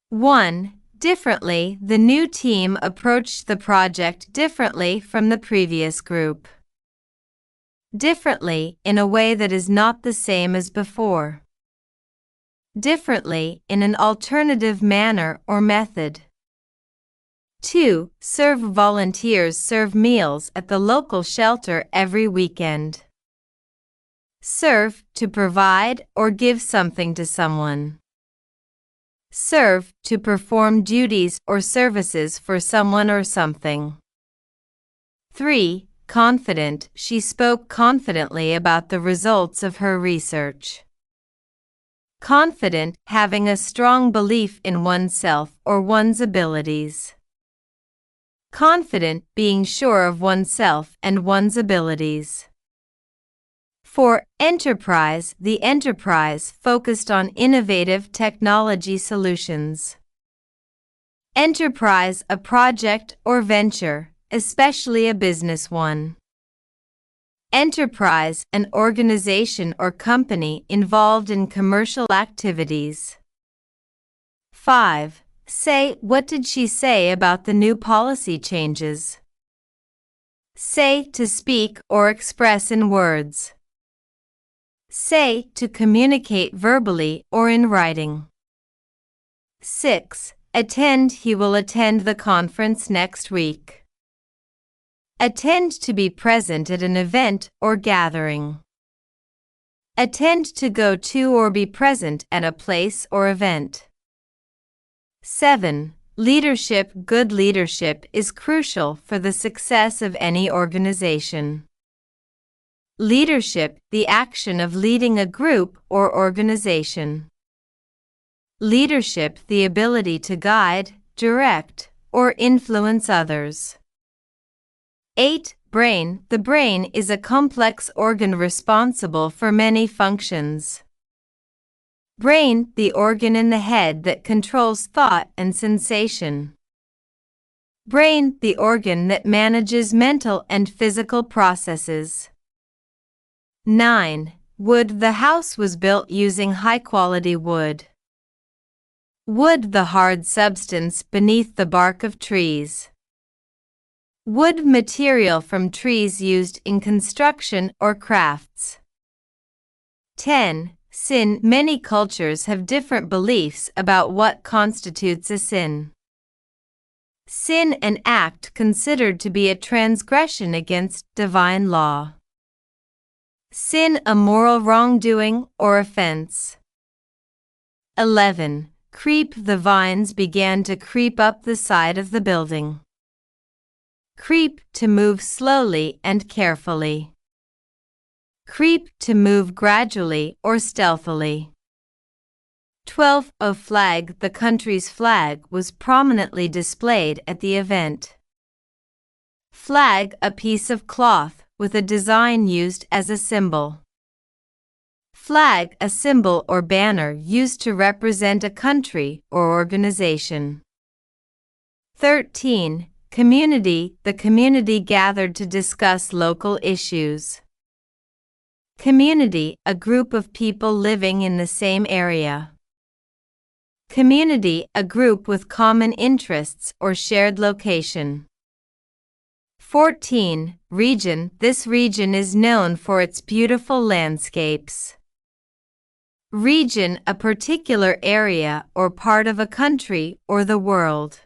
1. Differently, the new team approached the project differently from the previous group. Differently, in a way that is not the same as before. Differently, in an alternative manner or method. 2. Serve volunteers serve meals at the local shelter every weekend. Serve, to provide or give something to someone. Serve, to perform duties or services for someone or something. 3. Confident, she spoke confidently about the results of her research. Confident, having a strong belief in oneself or one's abilities. Confident, being sure of oneself and one's abilities. 4. Enterprise, the enterprise focused on innovative technology solutions. Enterprise, a project or venture, especially a business one. Enterprise, an organization or company involved in commercial activities. 5. Say, what did she say about the new policy changes? Say, to speak or express in words. Say, to communicate verbally or in writing. 6. Attend, he will attend the conference next week. Attend, to be present at an event or gathering. Attend, to go to or be present at a place or event. 7. Leadership, good leadership is crucial for the success of any organization. Leadership, the action of leading a group or organization. Leadership, the ability to guide, direct, or influence others. 8. Brain, the brain is a complex organ responsible for many functions. Brain, the organ in the head that controls thought and sensation. Brain, the organ that manages mental and physical processes. 9. Wood, the house was built using high-quality wood. Wood, the hard substance beneath the bark of trees. Wood, material from trees used in construction or crafts. 10. Sin, many cultures have different beliefs about what constitutes a sin. Sin, an act considered to be a transgression against divine law. Sin, a moral wrongdoing or offense. 11. Creep, the vines began to creep up the side of the building. Creep, to move slowly and carefully. Creep, to move gradually or stealthily. 12. A flag, the country's flag was prominently displayed at the event. Flag, a piece of cloth with a design used as a symbol. Flag, a symbol or banner used to represent a country or organization. 13. Community, the community gathered to discuss local issues. Community, a group of people living in the same area. Community, a group with common interests or shared location. 14. Region, this region is known for its beautiful landscapes. Region, a particular area or part of a country or the world.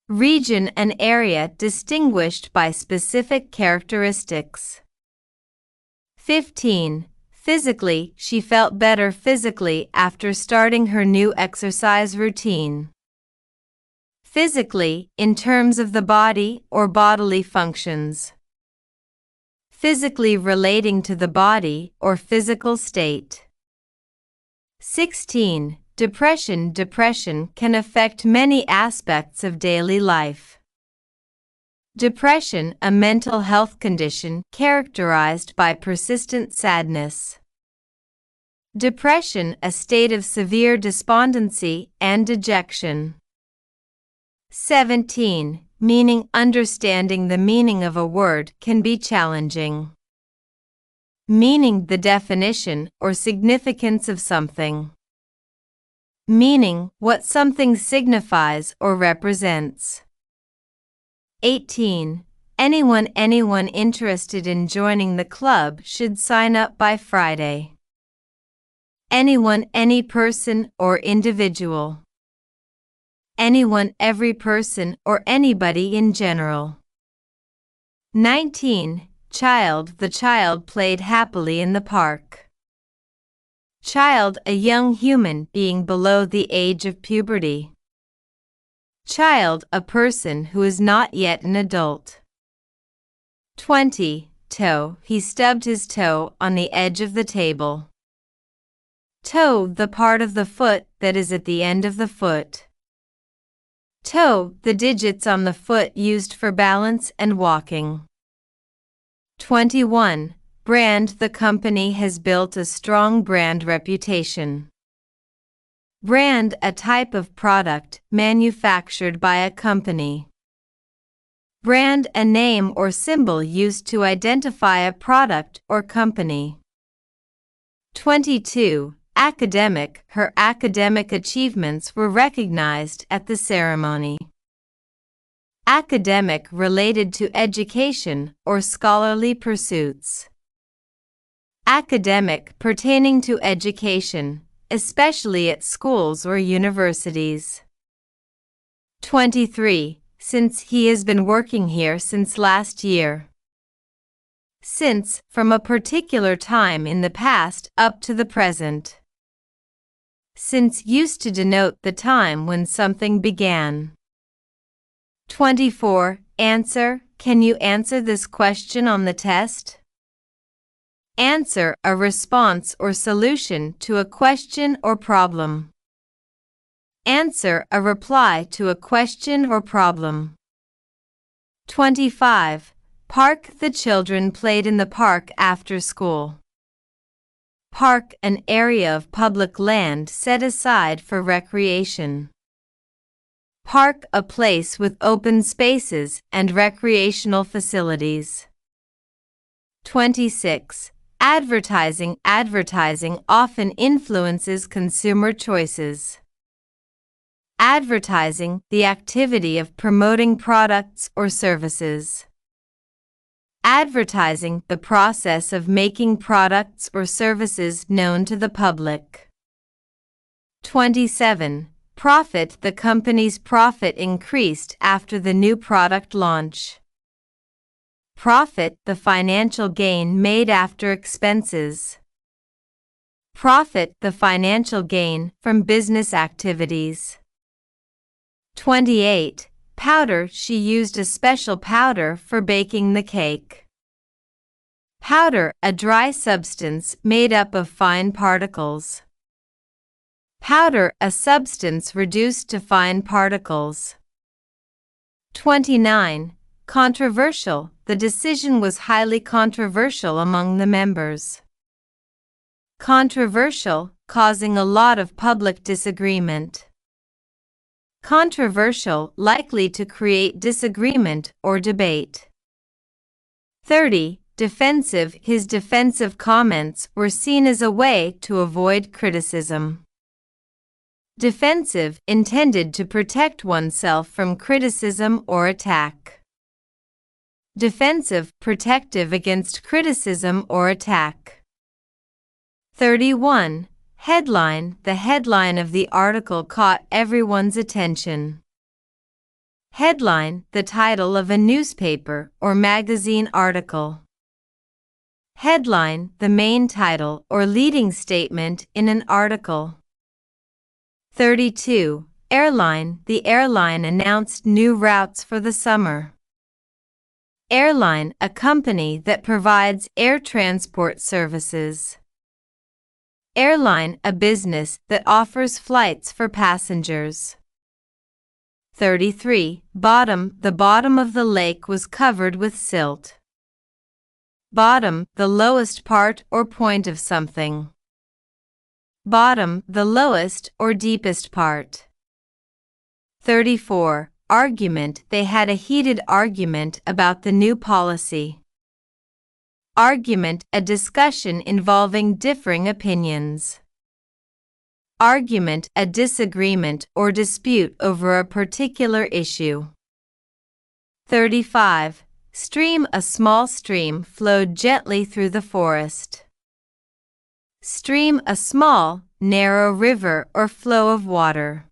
Region, an area distinguished by specific characteristics. 15. Physically, she felt better physically after starting her new exercise routine. Physically, in terms of the body or bodily functions. Physically relating to the body or physical state. 16. Depression, depression can affect many aspects of daily life. Depression, a mental health condition characterized by persistent sadness. Depression, a state of severe despondency and dejection. 17. Meaning, understanding the meaning of a word can be challenging. Meaning, the definition or significance of something. meaning what something signifies or represents. 18. Anyone interested in joining the club should sign up by Friday. Anyone, any person or individual. Anyone, every person or anybody in general. 19. Child. The child played happily in the park. Child, a young human being below the age of puberty. Child, a person who is not yet an adult. 20. Toe. He stubbed his toe on the edge of the table. Toe, the part of the foot that is at the end of the foot. Toe, the digits on the foot used for balance and walking. 21. Brand. The company has built a strong brand reputation. Brand, a type of product manufactured by a company. Brand, a name or symbol used to identify a product or company. 22. Academic. Her academic achievements were recognized at the ceremony. Academic, related to education or scholarly pursuits. Academic, pertaining to education, especially at schools or universities. 23. Since. He has been working here since last year. Since, from a particular time in the past up to the present. Since, used to denote the time when something began. 24. Answer. Can you answer this question on the test? Answer, a response or solution to a question or problem. Answer, a reply to a question or problem. 25. Park. The children played in the park after school. Park, an area of public land set aside for recreation. Park, a place with open spaces and recreational facilities. 26. Advertising. Advertising often influences consumer choices. Advertising, the activity of promoting products or services. Advertising, the process of making products or services known to the public. 27. Profit. The company's profit increased after the new product launch. Profit, the financial gain made after expenses. Profit, the financial gain from business activities. 28. Powder. She used a special powder for baking the cake. Powder, a dry substance made up of fine particles. Powder, a substance reduced to fine particles. 29. Controversial. The decision was highly controversial among the members. Controversial, causing a lot of public disagreement. Controversial, likely to create disagreement or debate. 30. Defensive. His defensive comments were seen as a way to avoid criticism. Defensive, intended to protect oneself from criticism or attack. Defensive, protective against criticism or attack. 31. Headline. The headline of the article caught everyone's attention. Headline, the title of a newspaper or magazine article. Headline, the main title or leading statement in an article. 32. Airline. The airline announced new routes for the summer. Airline, a company that provides air transport services. Airline, a business that offers flights for passengers. 33. Bottom. The bottom of the lake was covered with silt. Bottom, the lowest part or point of something. Bottom, the lowest or deepest part. 34. Argument. They had a heated argument about the new policy. Argument, a discussion involving differing opinions. argument, a disagreement or dispute over a particular issue. 35. Stream, a small stream flowed gently through the forest. Stream, a small, narrow river or flow of water.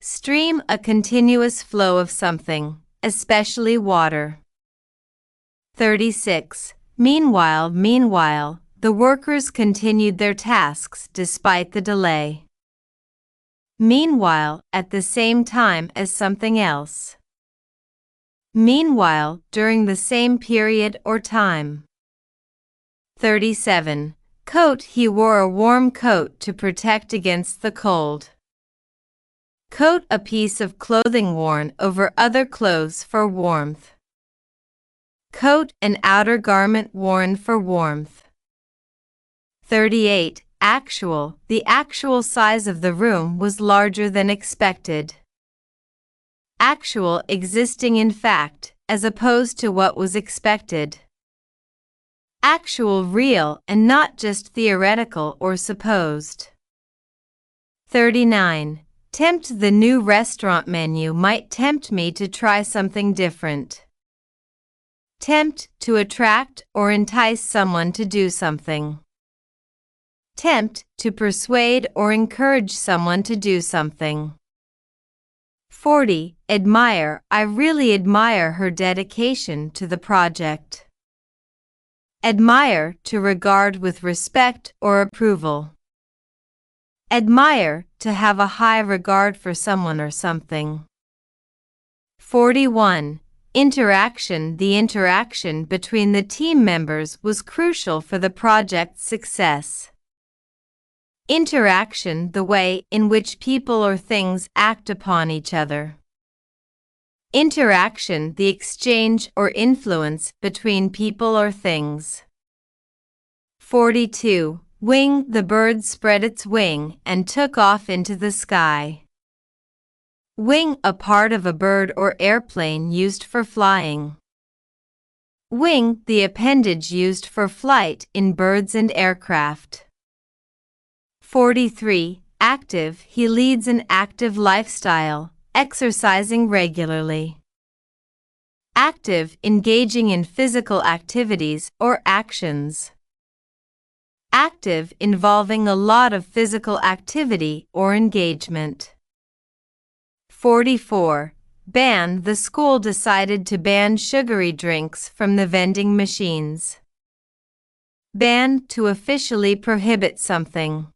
Stream, a continuous flow of something, especially water. 36. Meanwhile, the workers continued their tasks despite the delay. Meanwhile, at the same time as something else. Meanwhile, during the same period or time. 37. Coat, he wore a warm coat to protect against the cold. Coat, a piece of clothing worn over other clothes for warmth. Coat, an outer garment worn for warmth. 38. Actual, the actual size of the room was larger than expected. Actual, existing in fact, as opposed to what was expected. Actual, real, and not just theoretical or supposed. 39. Tempt, the new restaurant menu might tempt me to try something different. Tempt, to attract or entice someone to do something. Tempt, to persuade or encourage someone to do something. 40. Admire, I really admire her dedication to the project. Admire, to regard with respect or approval. Admire, to have a high regard for someone or something. 41. Interaction, the interaction between the team members was crucial for the project's success. Interaction, the way in which people or things act upon each other. Interaction, the exchange or influence between people or things. 42. Wing, the bird spread its wing and took off into the sky. Wing, a part of a bird or airplane used for flying. Wing, the appendage used for flight in birds and aircraft. 43. Active, he leads an active lifestyle, exercising regularly. Active, engaging in physical activities or actions. Active, involving a lot of physical activity or engagement. 44. Ban, the school decided to ban sugary drinks from the vending machines. Ban, to officially prohibit something.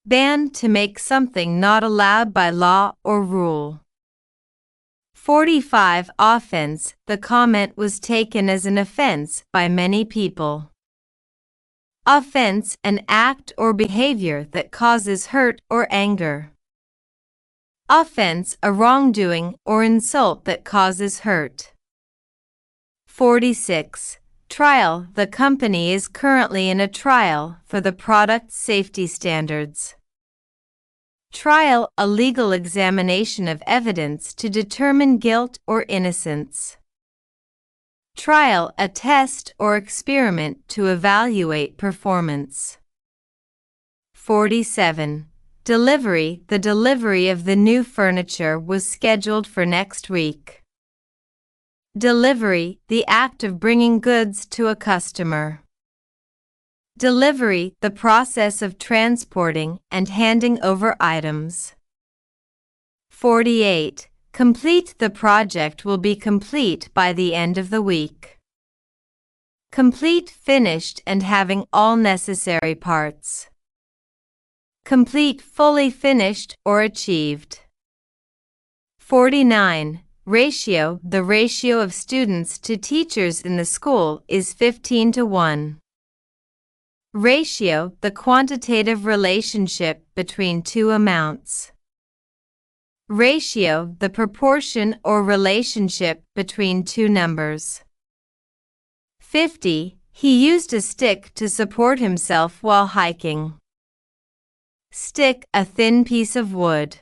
Ban, to make something not allowed by law or rule. 45. Offense, the comment was taken as an offense by many people. Offense, an act or behavior that causes hurt or anger. Offense, a wrongdoing or insult that causes hurt. 46. Trial, the company is currently in a trial for the product's safety standards. Trial, a legal examination of evidence to determine guilt or innocence. Trial, a test or experiment to evaluate performance. 47. Delivery, the delivery of the new furniture was scheduled for next week. Delivery, the act of bringing goods to a customer. Delivery, the process of transporting and handing over items. 48. Complete, the project will be complete by the end of the week. Complete, finished and having all necessary parts. Complete, fully finished or achieved. 49. Ratio, the ratio of students to teachers in the school is 15:1. Ratio, the quantitative relationship between two amounts. Ratio, the proportion or relationship between two numbers. 50. He used a stick to support himself while hiking. Stick, a thin piece of wood.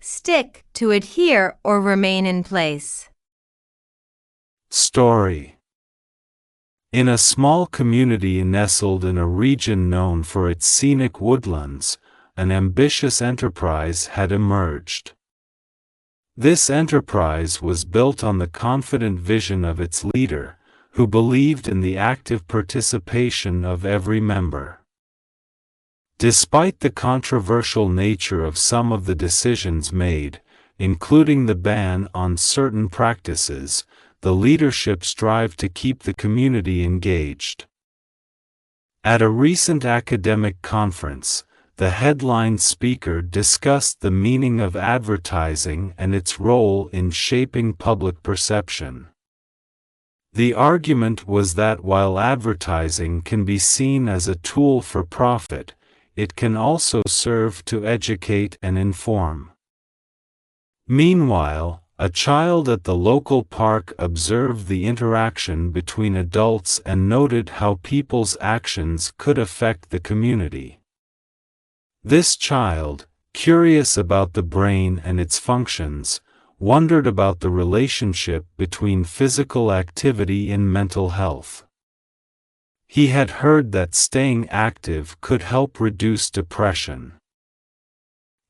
Stick, to adhere or remain in place. Story. In a small community nestled in a region known for its scenic woodlands, an ambitious enterprise had emerged. This enterprise was built on the confident vision of its leader, who believed in the active participation of every member. Despite the controversial nature of some of the decisions made, including the ban on certain practices, the leadership strived to keep the community engaged. At a recent academic conference, the headline speaker discussed the meaning of advertising and its role in shaping public perception. The argument was that while advertising can be seen as a tool for profit, it can also serve to educate and inform. Meanwhile, a child at the local park observed the interaction between adults and noted how people's actions could affect the community. This child, curious about the brain and its functions, wondered about the relationship between physical activity and mental health. He had heard that staying active could help reduce depression.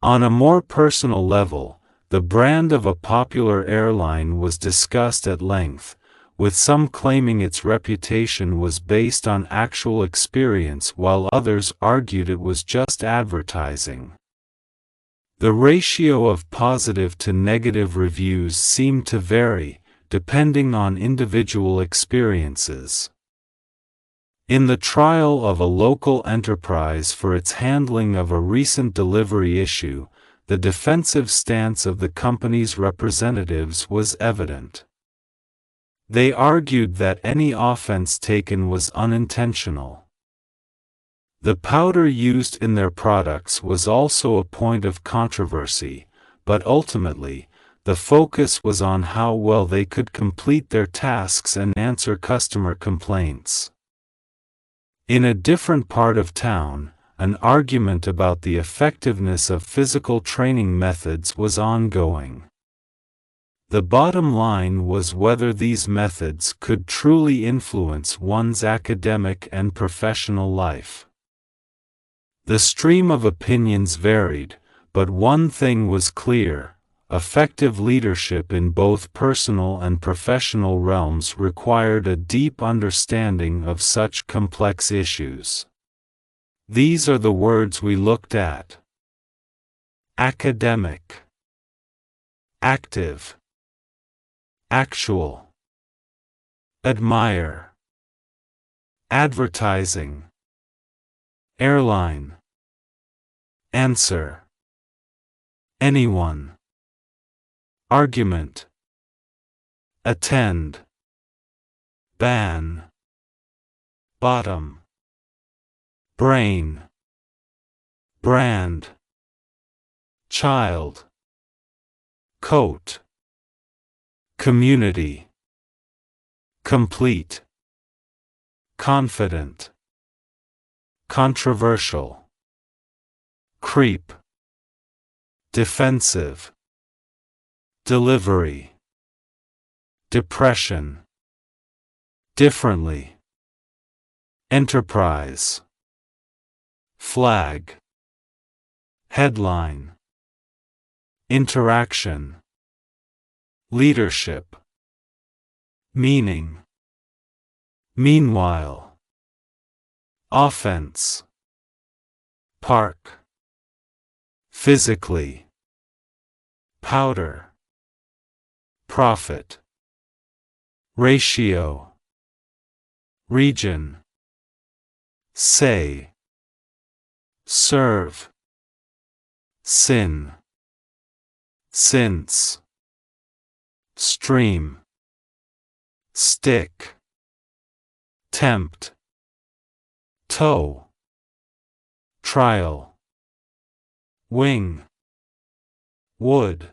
On a more personal level, the brand of a popular airline was discussed at length, with some claiming its reputation was based on actual experience while others argued it was just advertising. The ratio of positive to negative reviews seemed to vary, depending on individual experiences. In the trial of a local enterprise for its handling of a recent delivery issue, the defensive stance of the company's representatives was evident. They argued that any offense taken was unintentional. The powder used in their products was also a point of controversy, but ultimately, the focus was on how well they could complete their tasks and answer customer complaints. In a different part of town, an argument about the effectiveness of physical training methods was ongoing. The bottom line was whether these methods could truly influence one's academic and professional life. The stream of opinions varied, but one thing was clear: effective leadership in both personal and professional realms required a deep understanding of such complex issues. These are the words we looked at: academic, active, actual, admire, advertising, airline, answer, anyone, argument, attend, ban, bottom, brain, brand, child, coat, community, complete, confident, controversial, creep, defensive, delivery, depression, differently, enterprise, flag, headline, interaction, leadership, meaning, meanwhile, offense, park, physically, powder, profit, ratio, region, say, serve, sin, since, stream, stick, tempt, toe, trial, wing, wood,